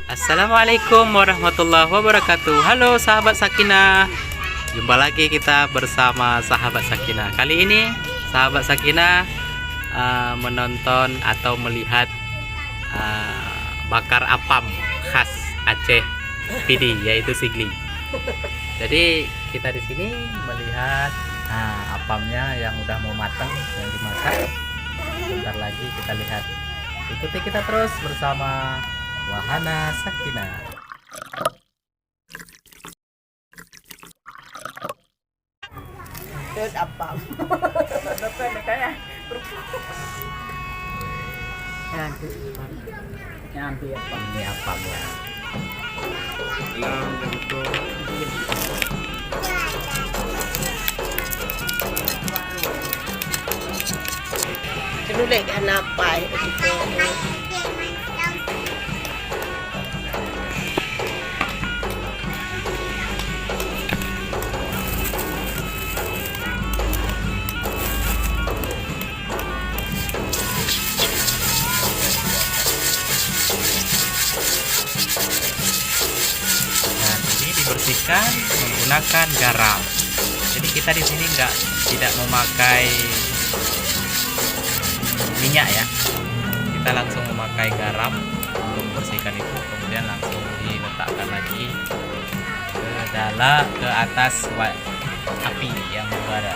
Assalamualaikum warahmatullahi wabarakatuh. Halo sahabat Sakinah. Jumpa lagi kita bersama sahabat Sakinah. Kali ini sahabat Sakinah menonton atau melihat bakar apam khas Aceh PD, yaitu sigli. Jadi kita di sini melihat apamnya yang udah mau matang, yang dimasak. Bentar lagi kita lihat. Ikuti kita terus bersama Wahana Sakinah. Terus apam. Nanti apa? Ini apamnya. Kenulik apa itu? Nah, ini dibersihkan menggunakan garam. Jadi kita di sini tidak memakai minyak ya. Kita langsung memakai garam untuk membersihkan itu, kemudian langsung diletakkan lagi ke atas api yang membara.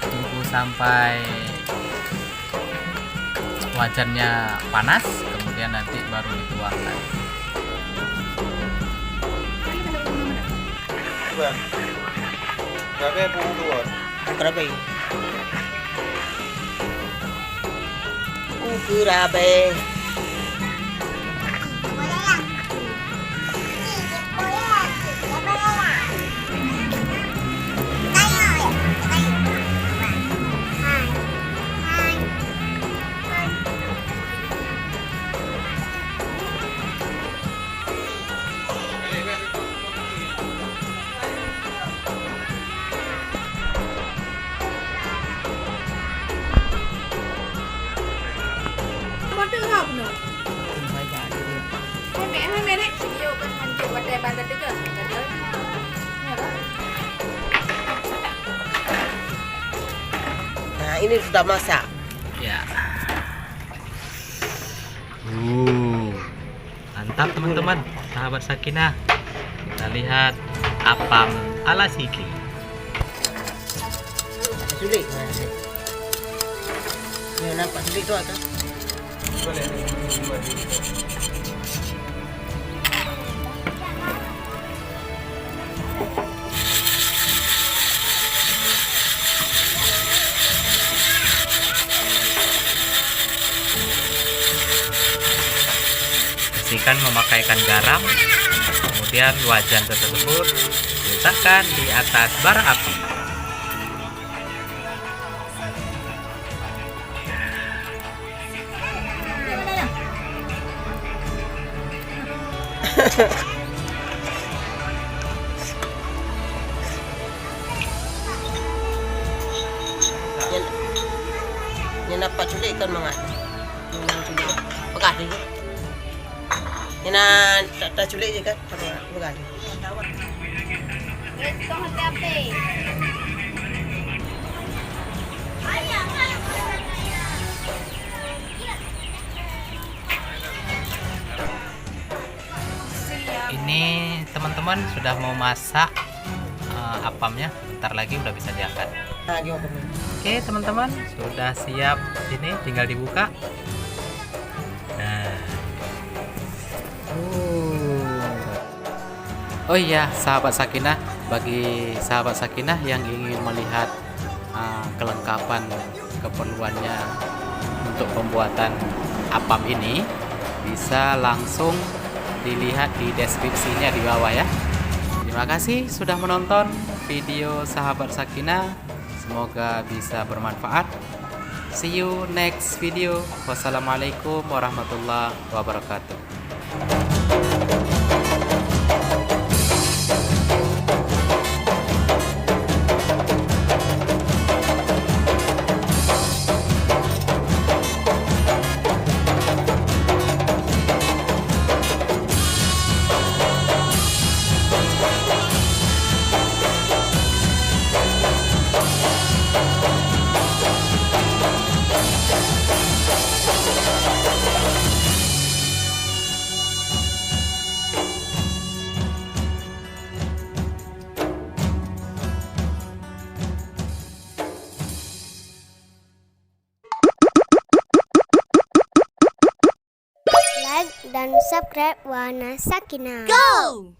Tunggu sampai wajannya panas, kemudian nanti baru dituangkan. Kerabe. Kerabe. Con tự học nữa. Hai mẹ đấy. Nhiều con mình chụp vấn đề bàn giật đấy kìa. Giật đấy. Nhiều đó. Nah, ini sudah masak. Ya. Mantap teman-teman, sahabat Sakinah. Kita lihat apam ala sigli. Sulit. Ni nampak sulit tu atau? Bersihkan memakaikan garam, kemudian wajan tersebut diletakkan di atas bara api. Ni nampak sulit kan mangat. Ni nampak sulit. Pekat dia. Ni nak tak sulit je kan? Pekat dia. Itu hati-hati. Ini teman-teman sudah mau masak apamnya, bentar lagi udah bisa diangkat. Ha, gimana kamu? Oke teman-teman, sudah siap, ini tinggal dibuka. Nah. Oh iya sahabat Sakinah, bagi sahabat Sakinah yang ingin melihat kelengkapan keperluannya untuk pembuatan apam ini, bisa langsung dilihat di deskripsinya di bawah ya. Terima kasih sudah menonton video sahabat Sakinah, semoga bisa bermanfaat. See you next video. Wassalamualaikum warahmatullahi wabarakatuh. dan subscribe Wana Sakina. Go!